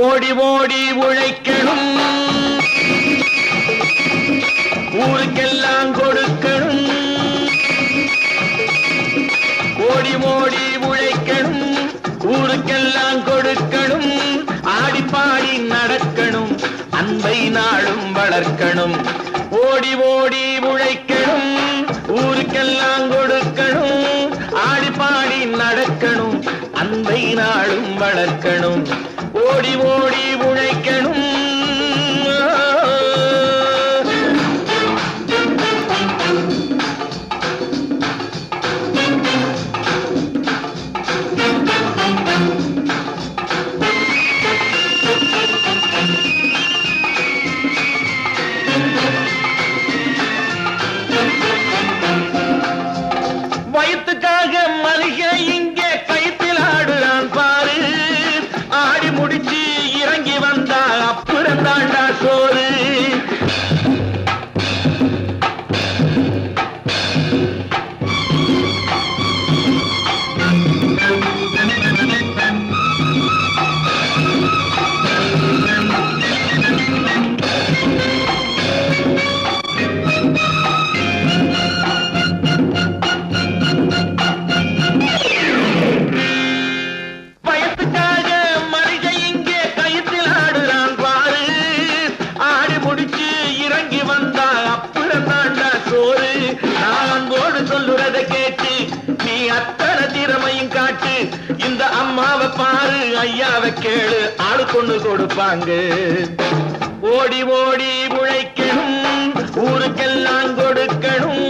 ஓடி ஓடி உழைக்கணும், ஊருக்கெல்லாம் கொடுக்கணும். ஓடி ஓடி உழைக்கணும், ஊருக்கெல்லாம் கொடுக்கணும். ஆடி பாடி நடக்கணும், அன்பை நாளும் வளர்க்கணும். ஓடி ஓடி உழைக்கணும், ஊருக்கெல்லாம் கொடுக்கணும். ஆடி பாடி நடக்கணும், அன்பை நாளும் வளர்க்கணும். ஓடி ஓடி உழைக்கணும். வயிற்றுக்காக மனுஷன் இங்கே கைத்தில் ஆடுறான் பாரு. ஆடி முடிச்சு இறங்கி வந்தா அப்புறம் தாண்டா சோறு. சொல்லுறதை கேட்டு நீ அத்தனை திறமையும் காட்டு. இந்த அம்மாவை பாரு, ஐயாவை கேளு, ஆளு கொண்டு கொடுப்பாங்க. ஓடி ஓடி உழைக்கணும், ஊருக்கெல்லாம் கொடுக்கணும்.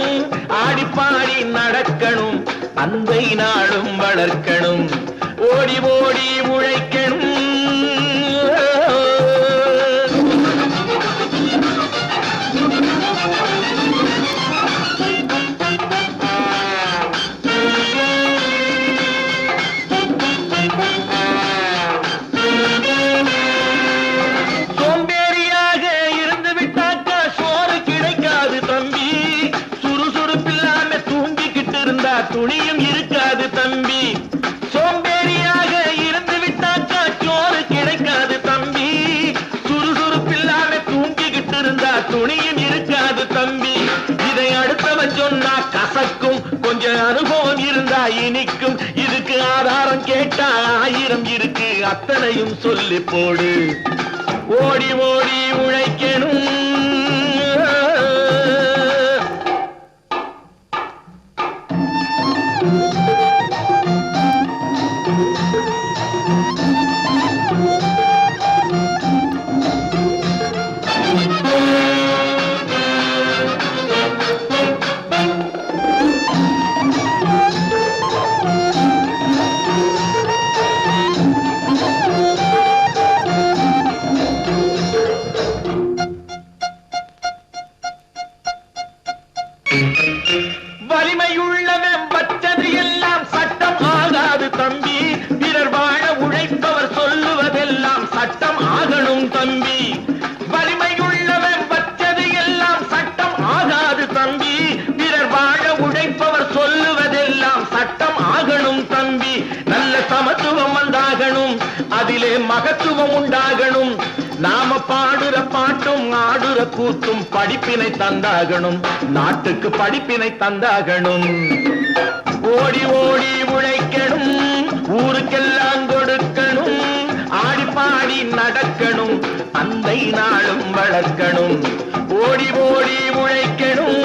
ஆடி பாடி நடக்கணும், அன்பை நாளும் வளர்க்கணும். ஓடி ஓடி உழைக்கணும். சோம்பேறியாக இருந்து விட்டாக்கா சோறு கிடைக்காது தம்பி. சுறுசுறுப்பில்லாம தூங்கிக்கிட்டு இருந்தா துணியும் இருக்காது தம்பி. சோம்பேறியாக இருந்து விட்டாக்கா சோறு கிடைக்காது தம்பி. சுறுசுறுப்பில்லாம தூங்கிக்கிட்டு இருந்தா துணியும் இருக்காது தம்பி. இதை அடுத்தவன் சொன்னா கசக்கும், கொஞ்சம் அனுபவம் இருந்தா இனிக்கும். இதுக்கு ஆதாரம் கேட்டா 1000 இருக்கு, அத்தனையும் சொல்லி போடு. ஓடி ஓடி உழைக்கணும். வலிமையுள்ளவன் வச்சது எல்லாம் சட்டம் ஆகாது தம்பி. பிறர் வாழ உழைப்பவர் சொல்லுவதெல்லாம் சட்டம் ஆகணும் தம்பி. வலிமையுள்ளவன் வச்சது எல்லாம் சட்டம் ஆகாது தம்பி. பிறர் வாழ உழைப்பவர் சொல்லுவதெல்லாம் சட்டம் ஆகணும் தம்பி. நல்ல சமத்துவம் வந்தாகணும், அதிலே மகத்துவம் உண்டாகணும். நாம பாடுற பாட்டும் ஆடுற கூத்தும் படிப்பினை தந்தாகணும், நாட்டுக்கு படிப்பினை தந்தாகணும். ஓடி ஓடி உழைக்கணும், ஊருக்கெல்லாம் கொடுக்கணும். ஆடி பாடி நடக்கணும், அன்பை நாளும் வளர்க்கணும். ஓடி ஓடி உழைக்கணும்.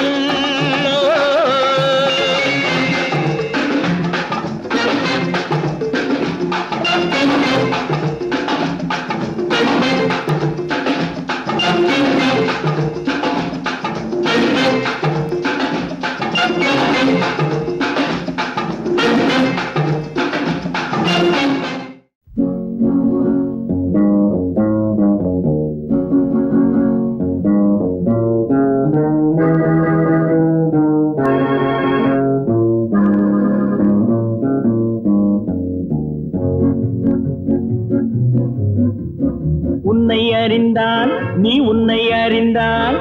உன்னை அறிந்தால் நீ உன்னை அறிந்தால்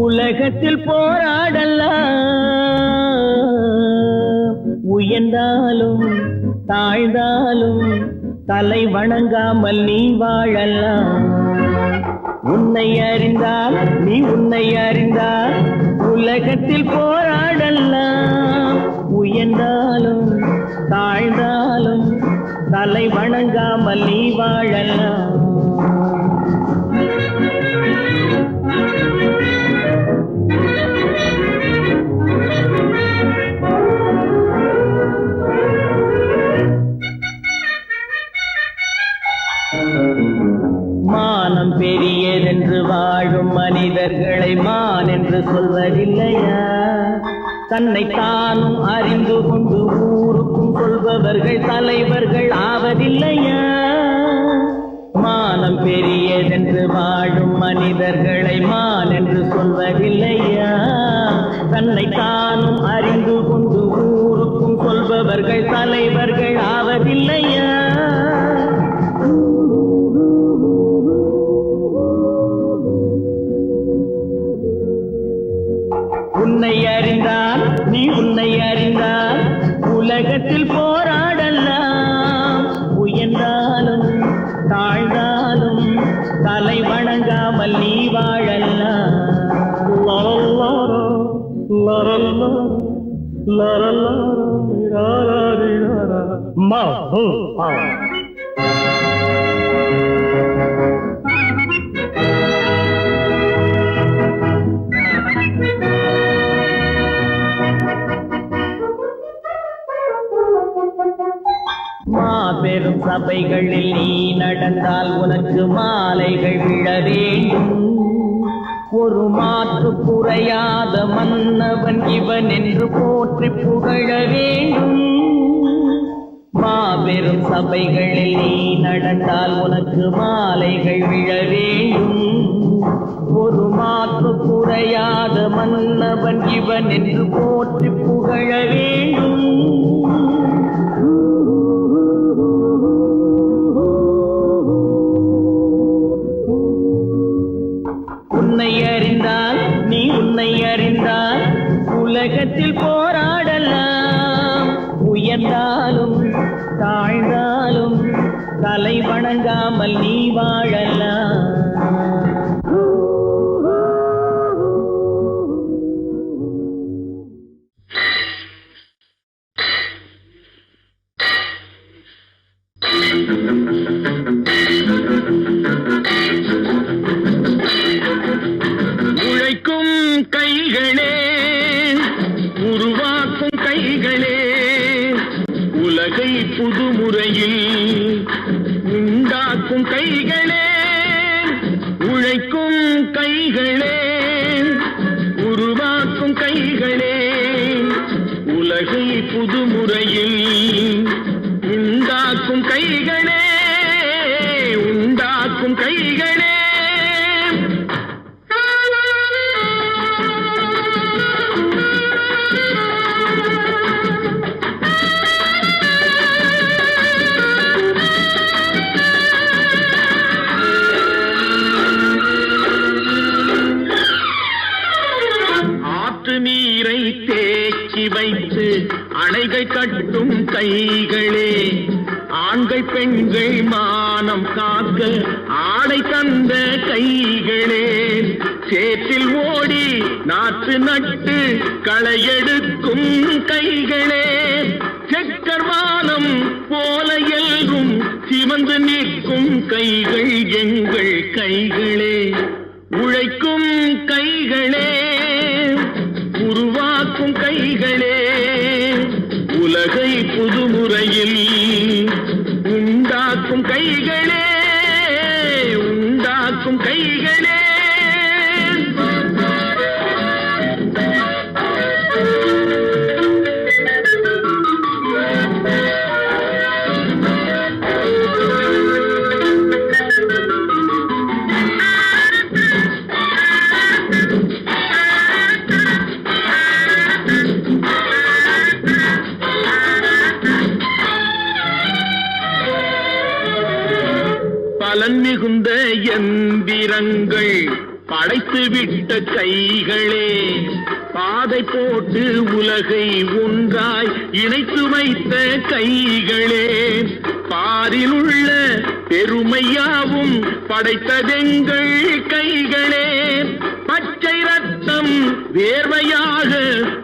உலகத்தில் போராடலாம். உயர்ந்தாலும் தாழ்ந்தாலும் தலை வணங்காமல் நீ வாழலாம். உன்னை அறிந்தால் நீ உன்னை அறிந்தால் உலகத்தில் போராடலாம். உயர்ந்தாலும் தாழ்ந்தாலும் தலை வணங்காமல் நீ வாழலாம். மானம் பெரியதென்று வாழும் மனிதர்களை மான் என்று சொல்வதில்லையா? தன்னை தானும் அறிந்து கொண்டு ஊருக்கும் சொல்பவர்கள் தலைவர்கள் ஆவதில்லையா? மானம் பெரியதென்று வாழும் மனிதர்களை மான் என்று சொல்வதில்லையா? தன்னை தானும் அறிந்து கொண்டு ஊருக்கும் சொல்பவர்கள் தலைவர்கள் ஆவதில்லையா? உன்னை அறிந்தால் நீ உன்னை அறிந்தால் உலகத்தில் போராடலாம். உயர்ந்தாலும் தாழ்ந்தாலும் தலை வணங்காமல் நீ வாழலாம். மாபெரும் சபைகளில் நீ நடந்தால் உனக்கு மாலைகள் விழ வேண்டும். ஒரு மாற்று குறையாத மன்னவன் இவன் என்று போற்றி புகழ வேண்டும். மாபெரும் சபைகளில் நீ நடந்தால் உனக்கு மாலைகள் விழ வேண்டும். ஒரு மாற்று குறையாத மன்னவன் இவன் என்று போற்றி புகழ வேண்டும். உன்னை அறிந்தால் நீ உன்னை அறிந்தால் உலகத்தில் போராடலாம். உயர்ந்தாலும் தாழ்ந்தாலும் தலை வணங்காமல் நீ வாழலாம். உழைக்கும் கைகளே, உருவாக்கும் கைகளே, உலகை புதுமுறையில் உண்டாக்கும் கைகளே. உழைக்கும் கைகளே, உருவாக்கும் கைகளே, உலகை புதுமுறையில் உண்டாக்கும் கைகளே, உண்டாக்கும் கைகளே. நீரை தேக்கி வைத்து அணைகள் கட்டும் கைகளே, ஆண்கள் பெண்கள் மானம் காக்க ஆடை தந்த கைகளே. சேற்றில் ஓடி நாற்று நட்டு களையெடுக்கும் கைகளே, செக்கர்வானம் போல எல்கும் சிவந்து நிற்கும் கைகள் எங்கள் கைகளே. உழைக்கும் கைகளே, உருவாக்கும் கைகளே, உலகை புதுமுறையில் உண்டாக்கும் கைகளே, உண்டாக்கும் கைகளே. பலன் மிகுந்த எந்திரங்கள் படைத்து விட்ட கைகளே, பாதை போட்டு உலகை ஒன்றாய் இணைத்து வைத்த கைகளே. பாரில் உள்ள பெருமையாவும் படைத்ததெங்கள் கைகளே. பச்சை ரத்தம் வேர்வையாக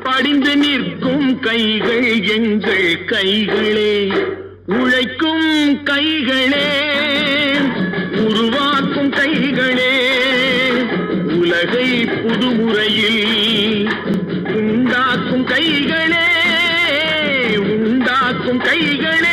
படிந்து நிற்கும் கைகள் எங்கள் கைகளே. உழைக்கும் கைகளே, உருவாக்கும் கைகளே, உலகை புதுமுறையில் உண்டாக்கும் கைகளே, உண்டாக்கும் கைகளே.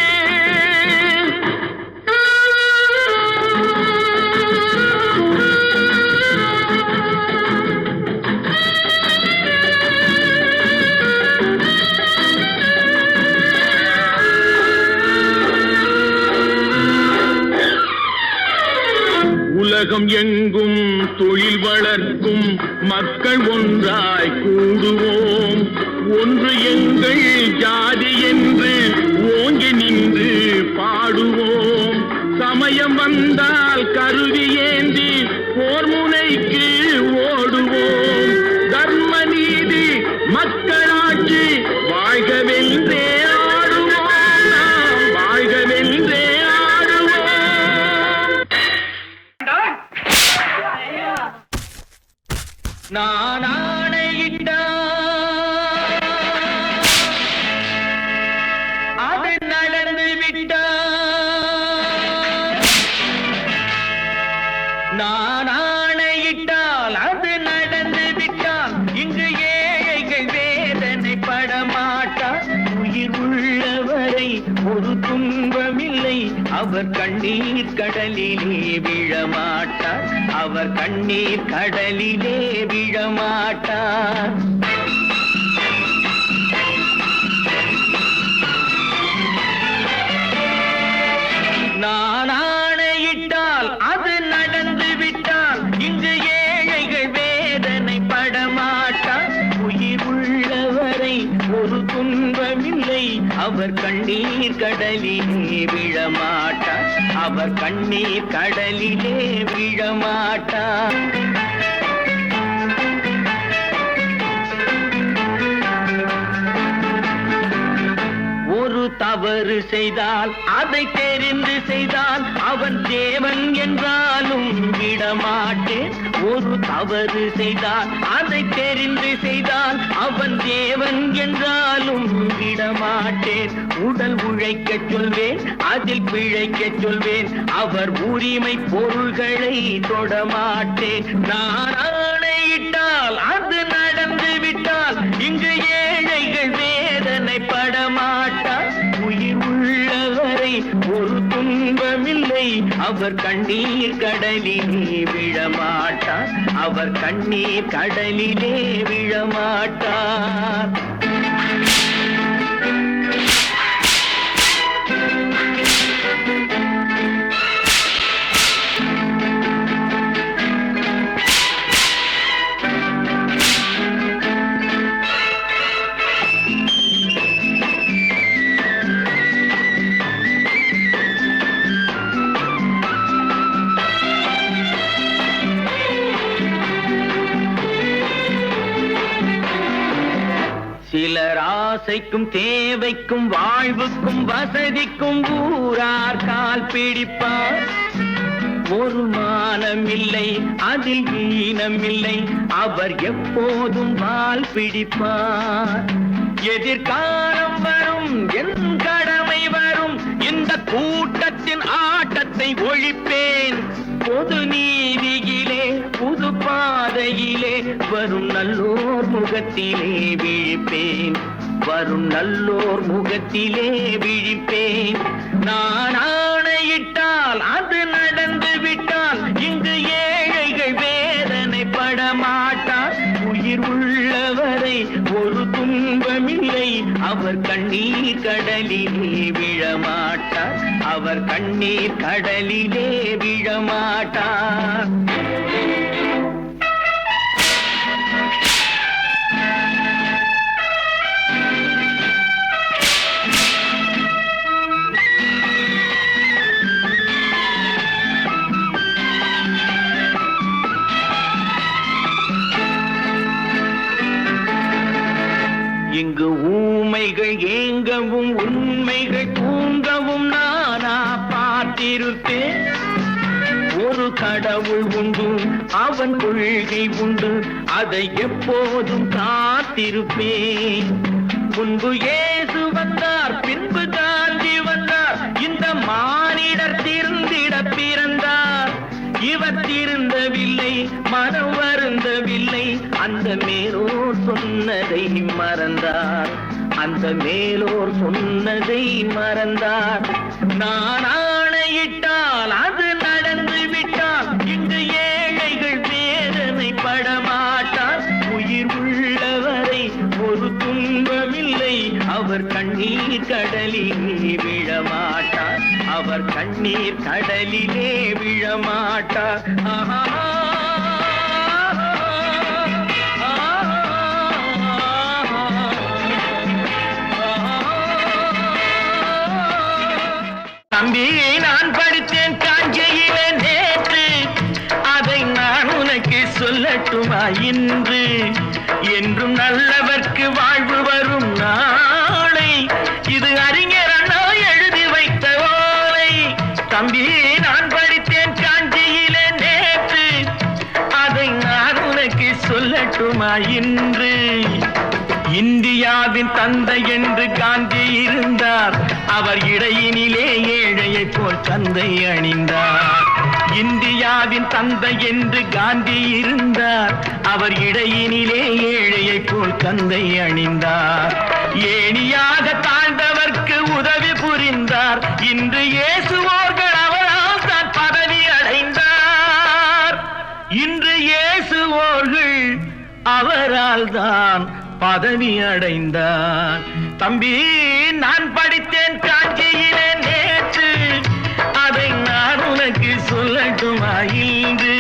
உலகம் எங்கும் தொழில் வளர்க்கும் மக்கள் ஒன்றாய் கூடுவோம். ஒன்று எங்கள் ஜாதி என்று ஓங்கி நின்று பாடுவோம். சமயம் வந்தால் கருவி ஏந்தி போர் முனைக்கு ஓடுவோம். தர்ம நீதி மக்களாட்சி வாழ்கவென்றே ஆடுவோம். நாம் வாழ்கவென்றே நான் ஆணையிட்டால் அது நடந்து விட்டால். நான் ஆணையிட்டால் அது நடந்து விட்டால். இங்கு ஏழைகள் வேதனை படமாட்டார். உயிர் உள்ளவரை ஒரு துன்பமில்லை. அவர் கண்ணீர் கடலிலே விழமாட்டார். அவர் கண்ணீர் கடலிலே விழமாட்டார். நான் ஆணையிட்டால் அது நடந்து விட்டால். இங்கு ஏழைகள் வேதனை படமாட்டார். உயிர் உள்ளவரை ஒரு துன்பமில்லை. அவர் கண்ணீர் கடலிலே விழமாட்டார். அவர் கண்ணீர் கடலிலே விழமாட்டார். ஒரு தவறு செய்தால் அதை தெரிந்து செய்தால் அவன் தேவன் என்றாலும் விடமாட்டேன். ஒரு தவறு செய்தால் அதை தெரிந்து செய்தால் அவன் தேவன் என்றாலும் விடமாட்டேன். உடல் உழைக்கச் சொல்வேன், அதில் பிழைக்கச் சொல்வேன். அவர் உரிமை பொருள்களை தொடமாட்டேன். நான் ஆணையிட்டால் அது நடந்து விட்டால். இங்கு ஏழைகள் வேதனை படமாட்டார். உயிர் உள்ளவரை ஒரு துன்பமில்லை. அவர் கண்ணீர் கடலிலே விழமாட்டார். அவர் கண்ணீர் கடலிலே விழமாட்டார். சிலர் ஆசைக்கும் தேவைக்கும் வாழ்வுக்கும் வசதிக்கும் ஊரார் கால் பிடிப்பார். ஒரு மானமில்லை, அதில் ஈனமில்லை. அவர் எப்போதும் வால் பிடிப்பார். எதிர்காலம் வரும், என் கடமை வரும். இந்த கூட்டத்தின் ஆட்டத்தை ஒழிப்பேன். பொது நீதியிலே புது பாதையிலே வரும் நல்லோர் முகத்திலே விழிப்பேன். வரும் நல்லோர் முகத்திலே விழிப்பேன். நான் ஆணையிட்டால் அது நடந்து விட்டால். இங்கு ஏழைகள் வேதனை படமாட்டார். உயிர் உள்ளவரை ஒரு துன்பமில்லை. அவர் கண்ணீர் கடலிலே விழமாட்டார். அவர் கண்ணீர் கடலிலே விழமாட்டார். இங்கு ஊமைகள் ஏங்கவும் உண்மைகள் தூங்கவும் நானா காத்திருப்பேன். ஒரு கடவுள் உண்டு, அவன் கொள்கை உண்டு, அதை எப்போதும் காத்திருப்பேன். முன்பு இயேசு வந்தார், பின்பு காந்தி வந்தார், இந்த மானிடர் திருந்திட பிறந்தார். இவர் திருந்தவில்லை, மனம் வருந்தவில்லை, அந்த மேலோர் சொன்னதை மறந்தார். அந்த மேலோர் சொன்னதை மறந்தார். நான் ஆணையிட்டால் அது நடந்து விட்டால் இங்கு ஏழைகள் வேதனை படமாட்டார். உயிர் உள்ளவரை ஒரு துன்பமில்லை, அவர் கண்ணீர் கடலிலே விழமாட்டார். அவர் கண்ணீர் கடலிலே விழமாட்டார். ஆஹா தம்பி, நான் படித்தேன் காஞ்சியிலே நேற்று, அதை நான் உனக்கு சொல்லட்டுமா இன்று? என்றும் நல்லவர்க்கு வாழ்வு வரும் நாளை, இது அறிஞர் அண்ணா எழுதி வைத்த ஓலை. தம்பி, நான் படித்தேன் காஞ்சியிலே நேற்று, அதை நான் உனக்கு சொல்லட்டுமா இன்று? இந்தியாவின் தந்தை என்று காந்தி இருந்தார், அவர் இடையினிலே ஏழையை போல் தந்தை அணிந்தார். இந்தியாவின் தந்தை என்று காந்தி இருந்தார், அவர் இடையினிலே ஏழையை போல் தந்தை அணிந்தார். ஏணியாக தாழ்ந்தவர்க்கு உதவி புரிந்தார். இன்று இயேசுவோர்கள் அவரால் தான் பதவி அடைந்தார். இன்று இயேசுவோர்கள் அவரால் தான் பதவி அடைந்தார். தம்பி, நான் படித்தேன் காஞ்சியிலே நேற்று, அதை நான் உனக்கு சொல்லட்டுமா இன்று?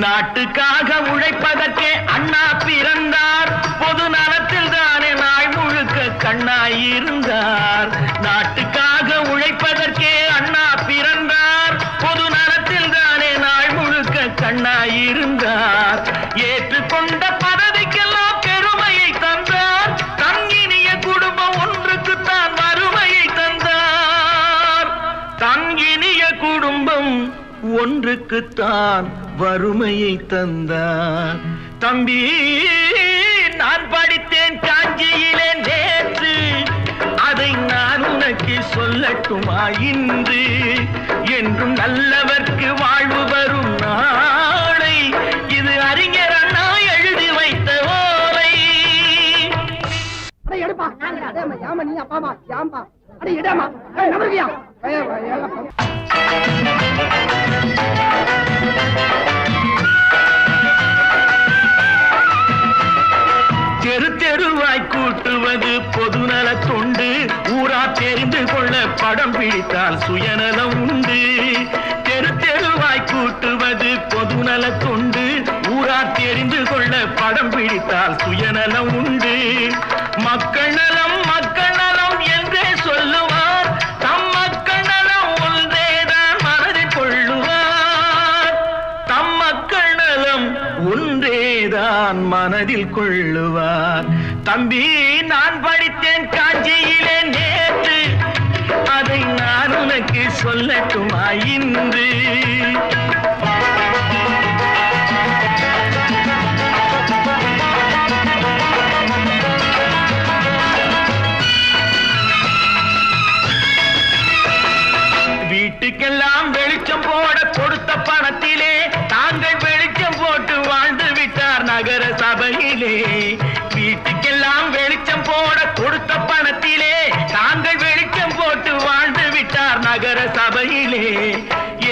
நாட்டுக்காக உழைப்பதற்கே அண்ணா பிறந்தார். பொது நலத்தில் தானே நாள் முழுக்க கண்ணாயிருந்தார். நாட்டுக்காக உழைப்பதற்கே அண்ணா பிறந்தார். பொது நலத்தில் தானே நாள் முழுக்க கண்ணாயிருந்தார். ஏற்றுக்கொண்ட பதவிக்கெல்லாம் பெருமையை தந்தார். தங்கினிய குடும்பம் ஒன்றுக்குத்தான் வறுமையை தந்தார். தங்கினிய குடும்பம் ஒன்றுக்குத்தான் வறுமையை தந்தார். தம்பி, நான் படித்தேன் காஞ்சியிலே நேற்று, அதை நான் உனக்கு சொல்லட்டுமா இன்று? என்றும் நல்லவர்க்கு வாழ்வு வரும் நாளை, இது அறிஞர் அண்ணா எழுதி வைத்த ஓலை. தெரு தெருவாய் கூட்டுவது பொதுநல தொண்டு, ஊரா தெரிந்து கொள்ள படம் பிடித்தால் சுயநலம் உண்டு. தெரு தெருவாய் கூட்டுவது பொதுநல தொண்டு, ஊரா தெரிந்து கொள்ள படம் பிடித்தால் சுயநலம் உண்டு. மக்கள் நலம் மக்கள் நலம் என்றே சொல்லுவார், தம் மக்கள் நலம் ஒன்றேதான் மனதில் கொள்ளுவார். தம் மக்கள் நலம் ஒன்றேதான் மனதில் கொள்ளுவார். தம்பி, நான் படித்தேன் காஞ்சியிலே நேற்று, அதை நான் உனக்கு சொல்லட்டுமா இன்று? வீட்டுக்கெல்லாம் வெளிச்சம் போட கொடுத்த பணத்திலே தாங்கள் வெளிச்சம் போட்டு வாழ்ந்து விட்டார் நகர சபையிலே. வீட்டுக்கெல்லாம் வெளிச்சம் போட கொடுத்த பணத்திலே தாங்கள் வெளிச்சம் போட்டு வாழ்ந்து விட்டார் நகர சபையிலே.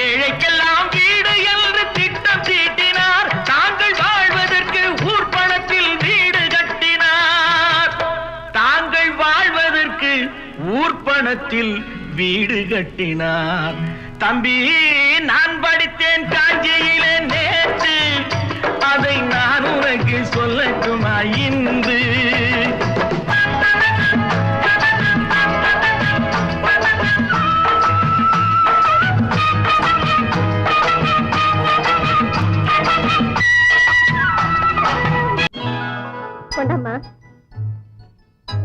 ஏழைக்கெல்லாம் வீடு என்று திட்டம் தீட்டினார், தாங்கள் வாழ்வதற்கு ஊர் பணத்தில் வீடு கட்டினார். தாங்கள் வாழ்வதற்கு ஊர் பணத்தில் வீடு கட்டினார். தம்பி, நான் படித்தேன் காஞ்சியிலே நேற்று, அதை நான் உனக்கு சொல்லட்டுமா இன்று?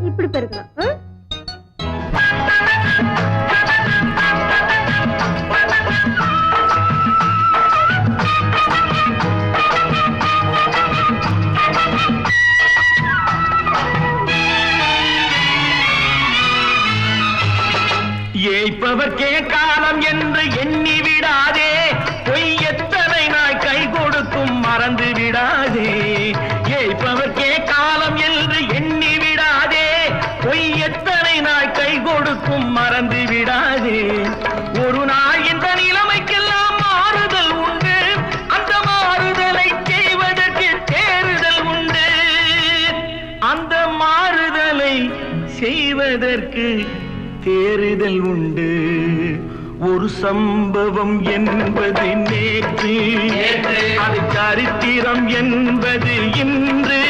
இப்படி பெருக்கணும். ஏய்ப்பவர்க்கே காலம் என்று எண்ணி விடாதே, பொய் எத்தனை நாய் கை கொடுக்கும் மறந்து விடாதே. ஏய்ப்பவர்க்கே காலம் என்று எண்ணி விடாதே, பொய் எத்தனை நாய் கை கொடுக்கும் மறந்து விடாதே. ஒரு நாள் இந்த நிலைமைக்கெல்லாம் மாறுதல் உண்டு, அந்த மாறுதலை செய்வதற்கு தேறுதல் உண்டு. அந்த மாறுதலை செய்வதற்கு தேறுதல் உண்டு. ஒரு சம்பவம் என்பது நேற்று, அது சரித்திரம் என்பது இன்று,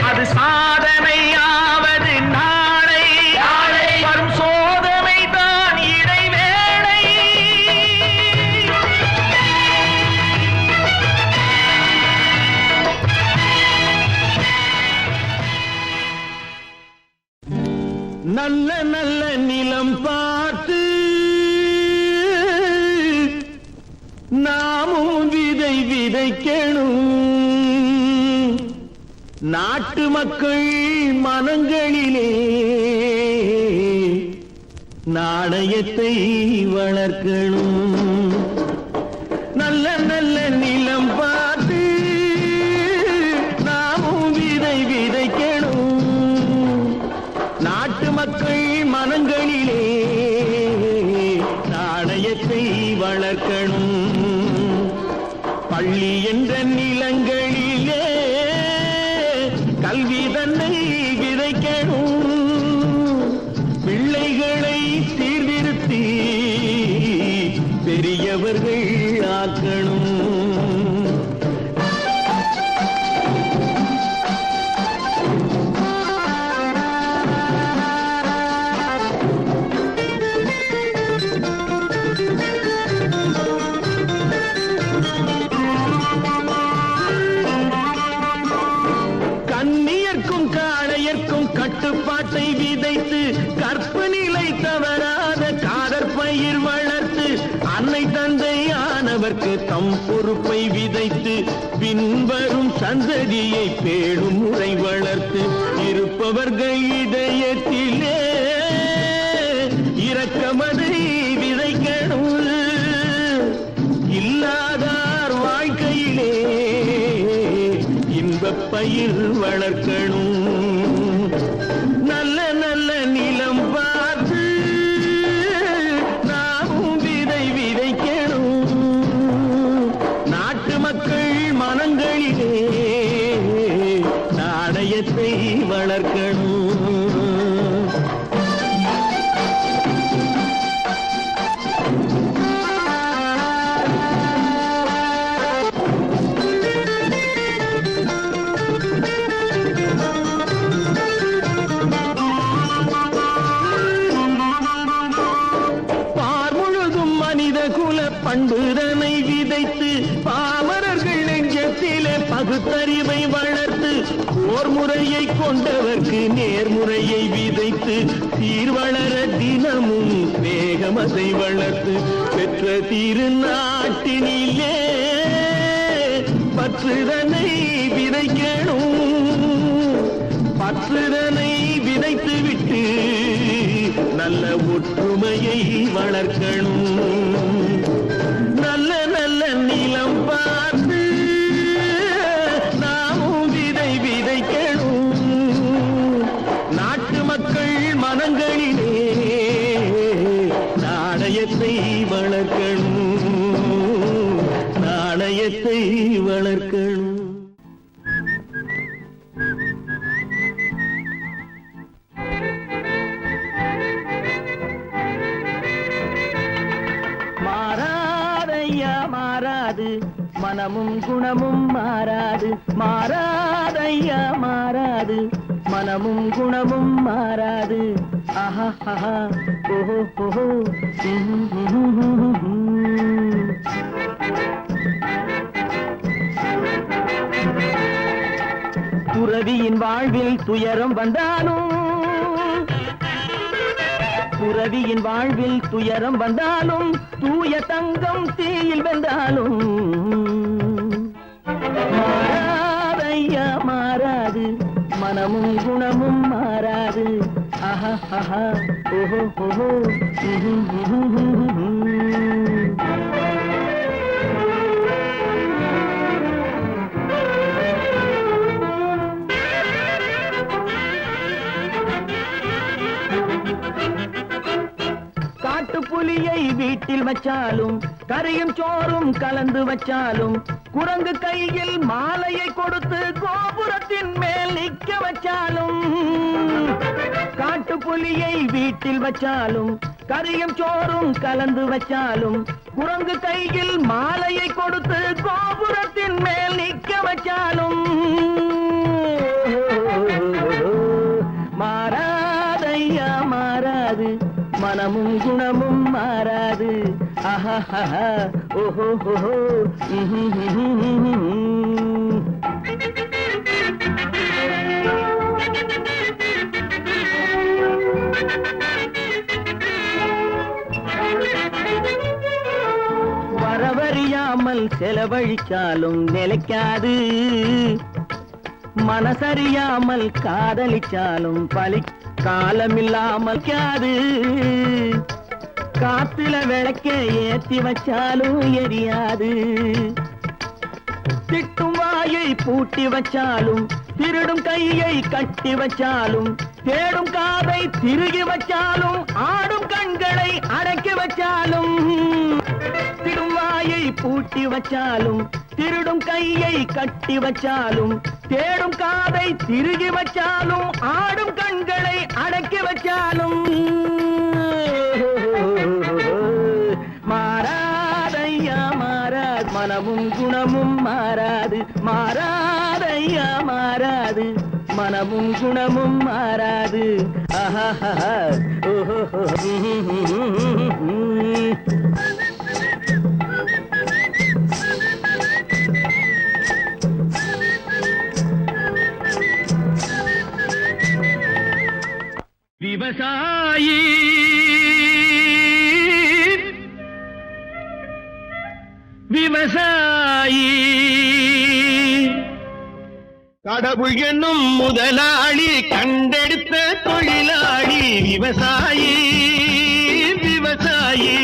அது சாதனையாவது நாளை, வரும் சோதனை தான் இடைவேளை. நல்ல நல்ல நிலம் பார்த்து நாமும் விதை விதைக்கணும். நாட்டு மக்கள் மனங்களிலே நாணயத்தை வளர்க்கணும். நல்ல நல்ல நிலம் பார்த்து நாமும் விதை விதைக்கணும். நாட்டு மக்கள் மனங்களிலே நாணயத்தை வளர்க்கணும். பள்ளி என்ற நிலங்களிலே கல்வி தன்னை விதைக்கணும். பிள்ளைகளை சீர்திருத்தி பெரியவர்கள் ஆக்கணும். கட்டுப்பாட்டை விதைத்து கற்பநிலை தவறாத காதற்பயிர் வளர்த்து அன்னை தந்தையானவர்க்கு தம் பொறுப்பை விதைத்து பின்வரும் சந்ததியை பேணும் முறை வளர்த்து இருப்பவர்கள் இதயத்திலே இரக்கமதை விதைக்கணும். இல்லாதார் வாழ்க்கையிலே இன்பப் பயிர் வளர்க்கணும். நல்ல நல்ல நிலம் பார்த்து நாமும் விதை விதைக்கணும். நாட்டு மக்கள் மனங்களிலே நாணயத்தை வளர்க்கணும். பண்புதனை விதைத்து பாமரர்கள் நெஞ்சத்திலே பகுத்தறிவை வளர்த்து ஓர் முறையை கொண்டவர்க்கு நேர்முறையை விதைத்து சீர்வளர தினமும் வேகமதை வளர்த்து பெற்ற திருநாட்டினிலே பற்றுதனை விதைக்கணும். பற்றுதனை விதைத்து விட்டு நல்ல ஒற்றுமையை வளர்க்கணும். நல்ல நல்ல நிலம் பார்த்து நாமும் விதை விதைக்கணும். நாட்டு மக்கள் மனங்களிலே நாணயத்தை வளர்க்கணும். நாணயத்தை வளர்க்கணும். மாறாது மனமும் குணமும் மாறாது. மாறாதையா மாறாது மனமும் குணமும் மாறாது. ஆஹா ஆஹா ஓஹோ ஓஹோ. துறவியின் வாழ்வில் துயரம் வந்தாலும் துறவியின் வாழ்வில் துயரம் வந்தாலும் தூய தங்கம் தீயில் வெந்தாலும் மாறாதையா மாறாது மனமும் குணமும் மாறாது ஆஹா ஆஹா ஓஹோ ஓஹோ புலியை வீட்டில் வச்சாலும் கரையும் சோறும் கலந்து வச்சாலும் குரங்கு கையில் மாலையை கொடுத்து கோபுரத்தின் மேல் நிற்க வச்சாலும் காட்டு புலியை வீட்டில் வச்சாலும் கரையும் சோறும் கலந்து வச்சாலும் குரங்கு கையில் மாலையை கொடுத்து கோபுரத்தின் மேல் நிற்க வச்சாலும் மாறாதையா மாறாது மனமும் குணமும் மாறாது ஆஹா ஓஹோ ஓஹோ வரவறியாமல் செலவழிச்சாலும் நிலைக்காது மனசறியாமல் காதலிச்சாலும் பலி காலமில்லாமல் காது காத்துல விளக்க ஏத்தி வச்சாலும் எரியாது திட்டும் வாயை பூட்டி வச்சாலும் திருடும் கையை கட்டி வச்சாலும் தேடும் காதை திருகி வச்சாலும் ஆடும் கண்களை அடக்கி வச்சாலும் திடும் வாயை பூட்டி வச்சாலும் திருடும் கையை கட்டி வச்சாலும் தேடும் காதை திருகி வச்சாலும் ஆடும் கண்களை அடக்கி வச்சாலும் மாறாதையா மாறாது மனமும் குணமும் மாறாது மாறாதையா மாறாது மனமும் குணமும் மாறாது ஆஹா ஓஹோ விவசாயி விவசாயி கடவுள் என்னும் முதலாளி கண்டெடுத்த தொழிலாளி விவசாயி விவசாயி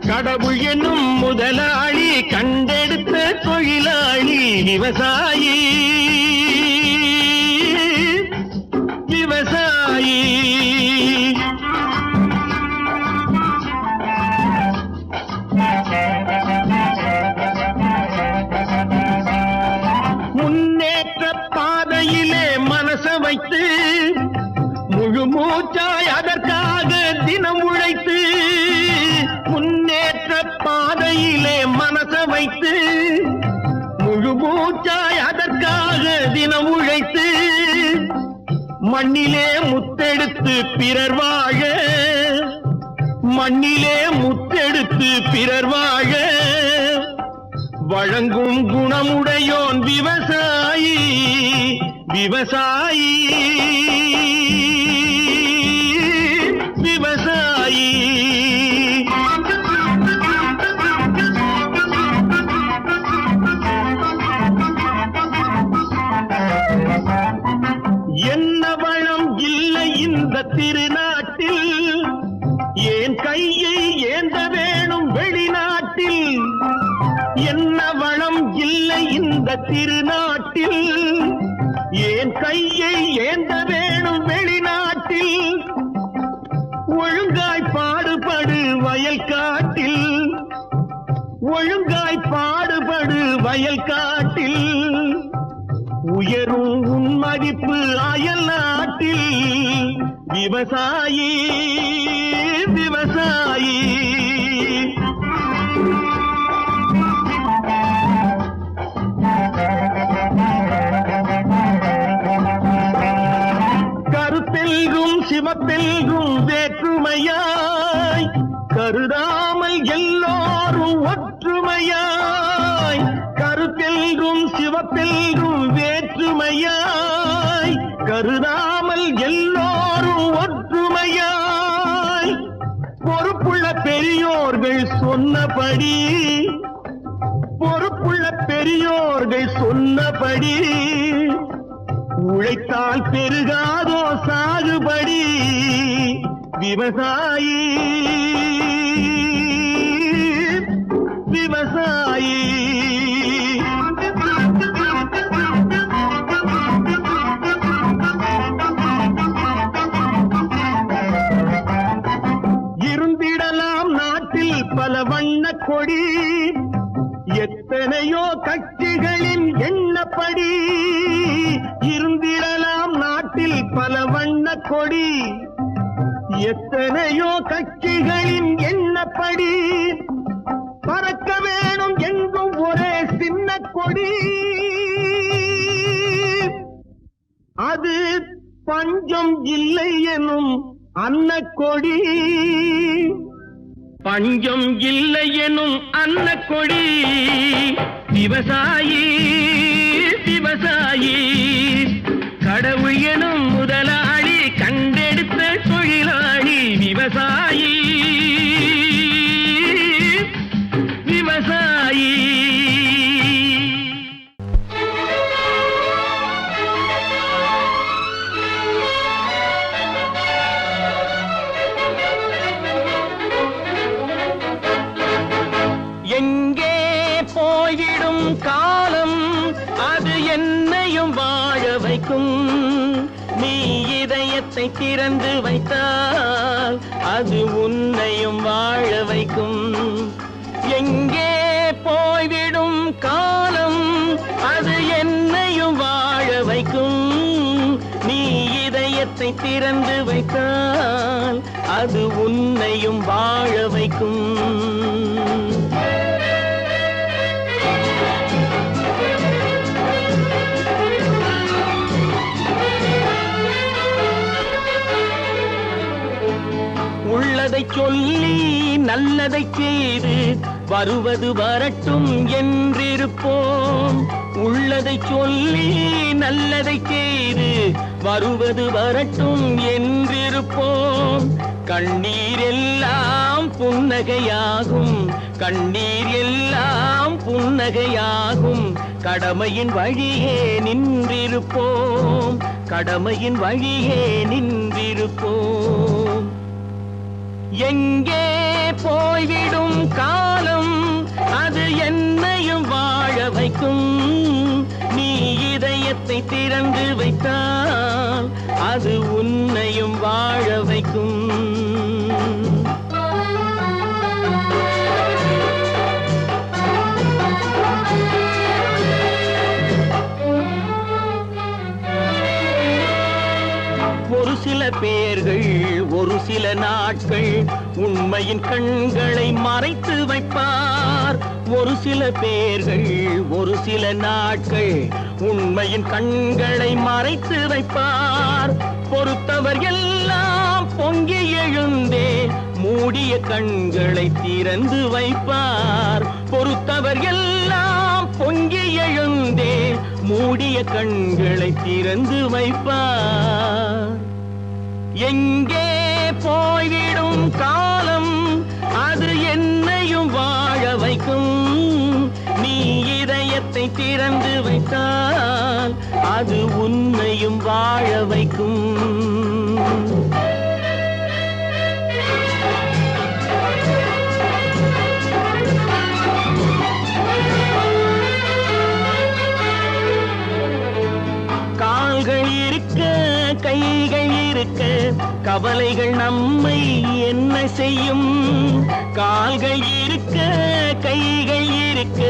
கடவுள் என்னும் முதலாளி கண்டெடுத்த தொழிலாளி விவசாயி விவசாயி முன்னேற்ற பாதையிலே மனச வைத்து முழு மூச்சாய் அதற்காக தினம் உழைத்து முன்னேற்ற பாதையிலே மனச வைத்து முழு மூச்சாய் அதற்காக தினம் உழைத்து மண்ணிலே முத்தெடுத்து பிறர் வாழ மண்ணிலே முத்தெடுத்து பிறர் வாழ வழங்கும் குணமுடையோன் விவசாயி விவசாயி விவசாயி என்ன வளம் இல்லை இந்த திருநாட்டில் ஏன் கையை ஏந்த வேணும் வெளிநாட்டில் என்ன வளம் இல்லை இந்த திருநாட்டில் ஏன் கையை ஏந்த வேணும் வெளிநாட்டில் ஒழுங்காய் பாடுபடு வயல் காட்டில் ஒழுங்காய் பாடுபடு வயல் காட்டில் உயரும் உன் மதிப்பு அயல் நாட்டில் விவசாயி விவசாயி கருத்தெல்கும் சிவத்தெல்கும் வேற்றுமையாய் கருதாமல் எல்லோரும் ஒற்றுமையாய் கருத்தெல்கும் சிவப்பெல்கும் வேற்றுமையாய் கருதாமல் எல்லோரும் ஒற்றுமையாய் பொறுப்புள்ள பெரியோர்கள் சொன்னபடி உழைத்தால் பெருகாதோ சாகுபடி விவசாயி விவசாயி இருந்திடலாம் நாட்டில் பல வண்ண கொடி எத்தனையோ கட்சிகளின் எண்ணப்படி இருந்திடலாம் நாட்டில் பல வண்ண கொடி எத்தனையோ கட்சிகளின் எண்ணப்படி பறக்க வேணும் எங்கும் ஒரே சின்ன கொடி அது பஞ்சம் இல்லை எனும் அன்னக்கொடி பஞ்சம் இல்லை எனும் அன்னக்கொடி விவசாயி விவசாயி கடவுள் எனும் முதலாளி கண்டெடுத்த தொழிலாளி விவசாயி விவசாயி எங்கே போய்விடும் காலம் அது என்னையும் வாழ வைக்கும் நீ இதயத்தை திறந்து வைத்தால் அது உன்னையும் வாழ வைக்கும் எங்கே போய்விடும் காலம் அது என்னையும் வாழ வைக்கும் நீ இதயத்தை திறந்து வைத்தால் அது உன்னையும் வாழ வைக்கும் உள்ளதை சொல்லி நல்லதை செய்து வருவது வரட்டும் என்றிருப்போம் உள்ளதை சொல்லி நல்லதை செய்து வருவது வரட்டும் என்றிருப்போம் கண்ணீர் எல்லாம் புன்னகையாகும் கண்ணீர் எல்லாம் புன்னகையாகும் கடமையின் வழியே நின்றிருப்போம் கடமையின் வழியே நின்றிருப்போம் எங்கே போய்விடும் காலம் அது என்னையும் வாழ வைக்கும் நீ இதயத்தை திறந்து வைத்தால் அது உன்னையும் வாழ வைக்கும் ஒரு சில பேர்கள் ஒரு சில நாட்கள் உண்மையின் கண்களை மறைத்து வைப்பார் ஒரு சில பேர்கள் ஒரு சில நாட்கள் உண்மையின் கண்களை மறைத்து வைப்பார் பொறுத்தவர் எல்லாம் பொங்கி எழுந்தே மூடிய கண்களை திறந்து வைப்பார் பொறுத்தவர் எல்லாம் பொங்கி எழுந்தே மூடிய கண்களை திறந்து வைப்பார் எங்கே போய்விடும் காலம் அது என்னையும் வாழ வைக்கும் நீ இதயத்தை திறந்து வைத்தால் அது உன்னையும் வாழ வைக்கும் கால்கள் இருக்க கைகள் இருக்க கவலைகள் நம்மை என்ன செய்யும் கால்கள் இருக்க கைகள் இருக்க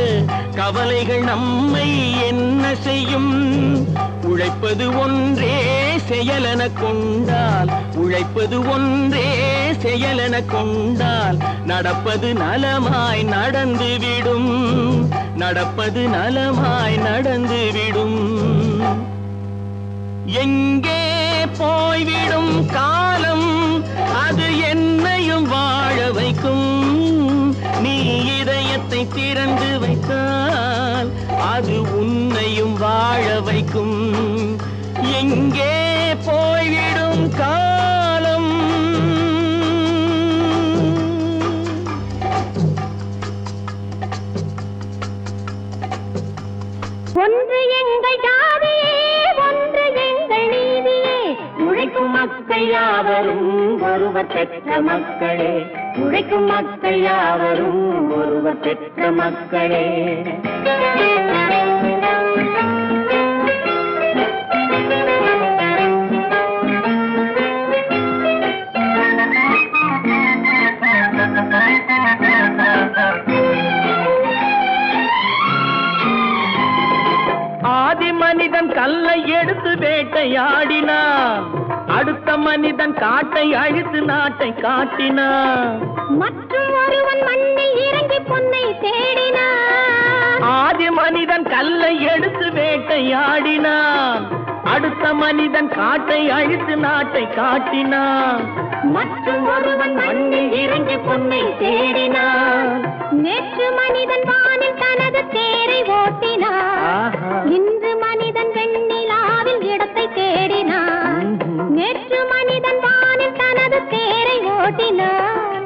கவலைகள் நம்மை என்ன செய்யும் உழைப்பது ஒன்றே செயலென கொண்டால் உழைப்பது ஒன்றே செயலென கொண்டால் நடப்பது நலமாய் நடந்துவிடும் நடப்பது நலமாய் நடந்துவிடும் எங்கே போய்விடும் காலம் அது என்னையும் வாழ வைக்கும் நீ இதயத்தை திறந்து வைத்தால் அது உன்னையும் வாழ வைக்கும். எங்கே போய்விடும் காலம்? ஒன்று எங்கள் ஜாதியே, ஒன்று எங்கள் நீதியே. உழைக்கும் மக்கள் யாவரும் ஒருவர் பெற்ற மக்களே. உழைக்கும் மக்கள் யாவரும் ஒருவர் பெற்ற மக்களே. ஆதி மனிதன் கல்லை எடுத்து வேட்டையாடினான், அடுத்த மனிதன் காட்டை அழித்து நாட்டை காட்டினான். மற்றும் ஒருவன் மண்ணில் இறங்கி பொன்னை தேடினான். ஆதி மனிதன் கல்லை எடுத்து வேட்டையாடினான், அடுத்த மனிதன் காட்டை அழித்து நாட்டை காட்டினான். மற்றும் ஒருவன் மண்ணில் இறங்கி பொன்னை தேடினான். நேற்று மனிதன் வானில் தனது தேரை ஓட்டினான். இன்று மனிதன் வெண்ணிலாவில் இடத்தை தேடினான். நேற்று மனிதன் வானில் தனது தேரை ஓட்டினான்.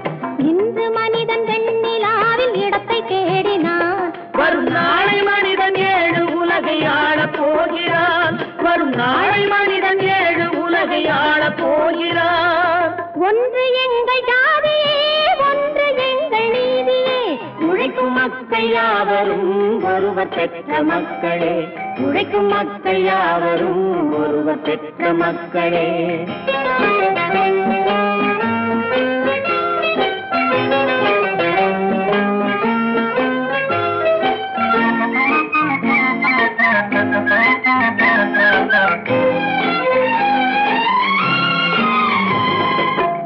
இன்று மனிதன் வெண்ணிலாவில் இடத்தை தேடினான். வரும் நாளை மனிதன் 7 உலகை ஆளப் போகிறான். வரும் நாளை மனிதன் 7 உலகை ஆளப் போகிறான். ஒன்று எங்கள் ஜாதியே, ஒன்று எங்கள் நீதியே. உழைக்கும் மக்கள் யாவரும் ஒருவர் பெற்ற மக்களே. உழைக்கும் மக்கள் யாவரும் ஒருவர் பெற்ற மக்களே.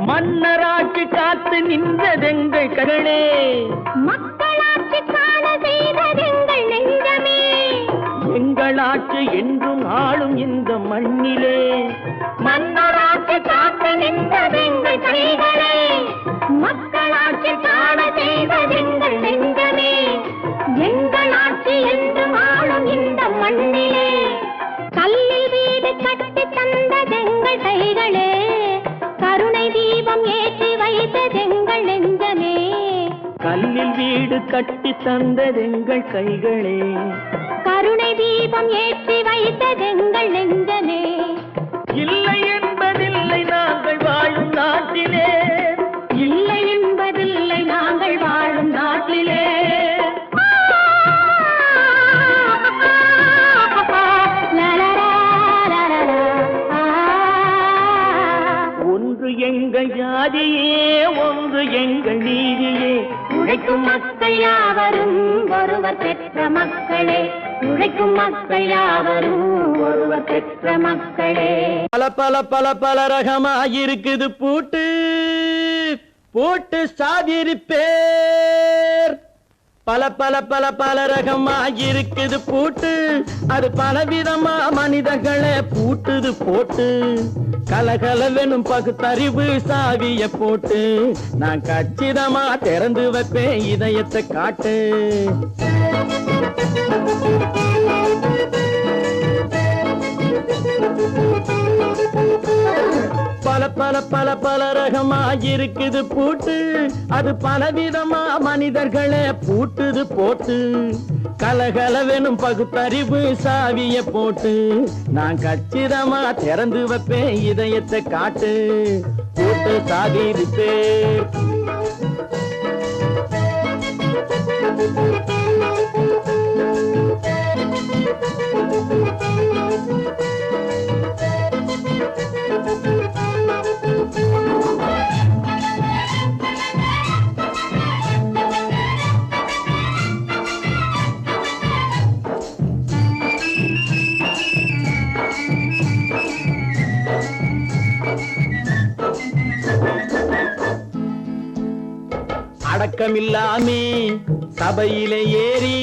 மன்னராட்சி காத்து நின்றதெங்கள் கரணே, மக்களாட்சி காண செய்ததெங்கள் நெஞ்சமே. எங்களாட்சி என்றும் ஆளும் இந்த மண்ணிலே. மன்னராட்சி காத்து நின்றதெங்கள் கைகளே. மக்களாட்சி காண செய்ததெங்கள் நெஞ்சமே. எங்களாட்சி என்றும் ஆளும் இந்த மண்ணிலே. கல்லில் வீடு கட்டி தந்ததெங்கள் கைகளே. கருணை தீபம் ஏற்றி வைத்ததெங்கள் நெஞ்சமே. கல்லில் வீடு கட்டி தந்ததெங்கள் கைகளே. கருணை தீபம் ஏற்றி வைத்ததெங்கள் நெஞ்சமே. இல்லை என்பதில்லை நாங்கள் வாழும் நாட்டிலே. இல்லை என்பதில்லை நாங்கள் வாழும் நாட்டிலே. ஒன்று எங்கள் ஜாதியே, ஒன்று எங்கள் நீதியே. உழைக்கும் மக்கள் யாவரும் ஒருவர் பெற்ற மக்களே. உழைக்கும் மக்கள் யாவரும் ஒருவர் பெற்ற மக்களே. பல பல பல பல ரகமாயிருக்குது பூட்டு, பூட்டு சாதிருப்பேர். பல பல பல பல ரகமாயிருக்குது பூட்டு, அது பலவிதமா மனிதர்களை பூட்டுது போட்டு. கலகலவெனும் பகுத்தறிவு சாவிய போட்டு, நான் கச்சிதமா திறந்து வைப்பேன் இதயத்தை காட்டு. பல பல பல பல ரகமாயிருக்குது பூட்டு, அது பலவிதமா மனிதர்களை பூட்டுது போட்டு. கலகலவெனும் பகுத்தறிவு சாவிய போட்டு, நான் கச்சிதமா திறந்து வைப்பேன் இதயத்தை காட்டு. பூட்டு சாதிருப்பேர். அடக்கமில்லாமே சபையிலே ஏறி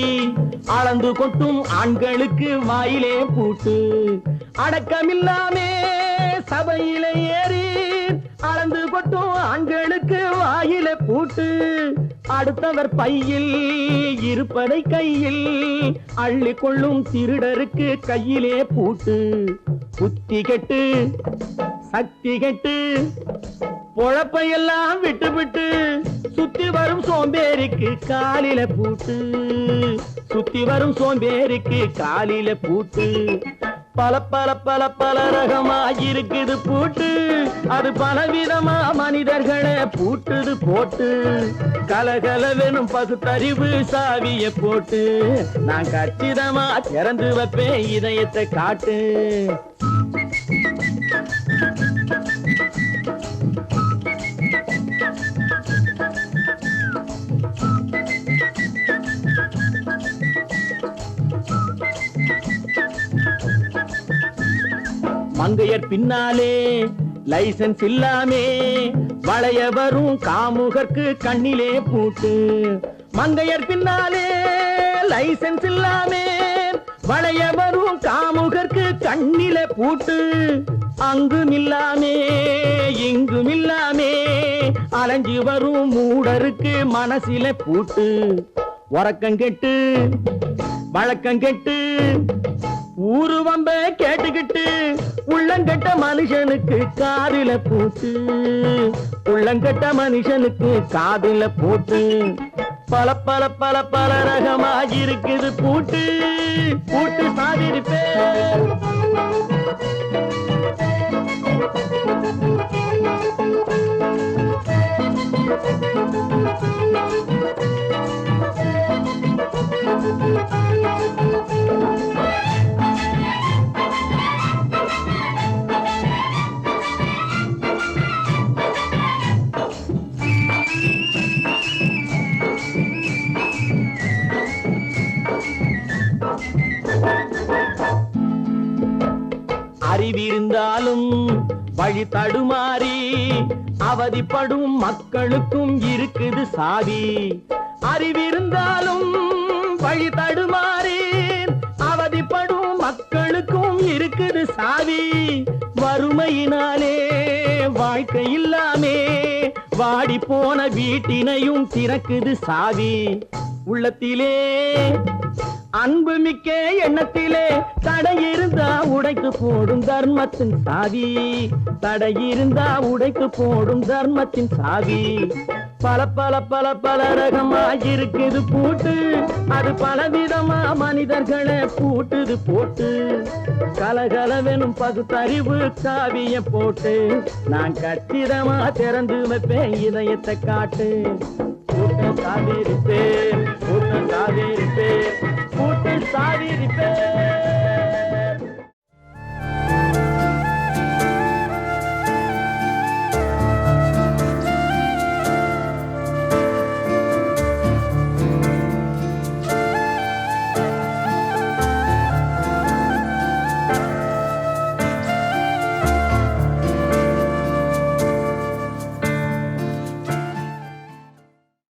அளந்து கொட்டும் ஆண்களுக்கு வாயிலே பூட்டு. அடக்கமில்லாமே சபையிலே ஏறி அளந்து கொட்டும் ஆண்களுக்கு வாயிலே பூட்டு. அடுத்தவர் பையில் இருப்பதை கையில் அள்ளி கொள்ளும் திருடருக்கு கையிலே பூட்டு. புத்தி கெட்டு சக்தி கெட்டு பொழப்பையெல்லாம் விட்டு விட்டு சுத்தி வரும் சோம்பேறிக்கு காலில பூட்டு. சுத்தி வரும் சோம்பேறிக்கு காலில பூட்டு. பல பல பல பல ரகமாயிருக்குது பூட்டு. அது பலவிதமா மனிதர்களை பூட்டுது போட்டு. கலகலவெனும் பகுத்தறிவு சாவிய போட்டு நான் கச்சிதமா திறந்து வைப்பேன் இதயத்தை காட்டு. மங்கையர் பின்னாலே லைசன்ஸ் இல்லாமே வளைய வரும் காமுகர்க்கு கண்ணிலே பூட்டு. மங்கையர் பின்னாலே லைசன்ஸ் இல்லாமே வளைய வரும் காமுகர்க்கு கண்ணிலே பூட்டு. அங்கும் இல்லாமே இங்கும் இல்லாமே அலைஞ்சு வரும் மூடருக்கு மனசில பூட்டு. உறக்கம் கெட்டு வழக்கம் கெட்டு ஊரு வம்ப கேட்டுக்கிட்டு உள்ளங்கட்ட மனுஷனுக்கு காதில பூட்டு. உள்ளங்கட்ட மனுஷனுக்கு காதில பூட்டு. பல பல பல பல ரகமாயிருக்குது பூட்டு. பூட்டு சாதிருப்பே அறிவிருந்தாலும் வழி தடுமாறி அவதிப்படும் மக்களுக்கும் இருக்குது சாவி. அறிவிருந்தாலும் வழி தடுமாறி அவதிப்படும் மக்களுக்கும் இருக்குது சாவி. வறுமையினாலே வாழ்க்கை இல்லாமே வாடி போன வீட்டினையும் திறக்குது சாவி. உள்ளத்திலே அன்பு மிக்க எண்ணத்திலே தடையிருந்தா உடைத்து போடும் தர்மத்தின் சாவி. தடையிருந்தா உடைத்து போடும் தர்மத்தின் சாவி. பல பல பல பல ரகமாயிருக்குது பூட்டு. அது பலவிதமா மனிதர்களை பூட்டுது போட்டு. கலகலவெனும் பகுத்தறிவு சாவிய போட்டு நான் கச்சிதமா திறந்து வைப்பேன் இதயத்தை காட்டு. கூட்டம் சாதிருப்பேன் கூட்டம் சாதிருப்பேன்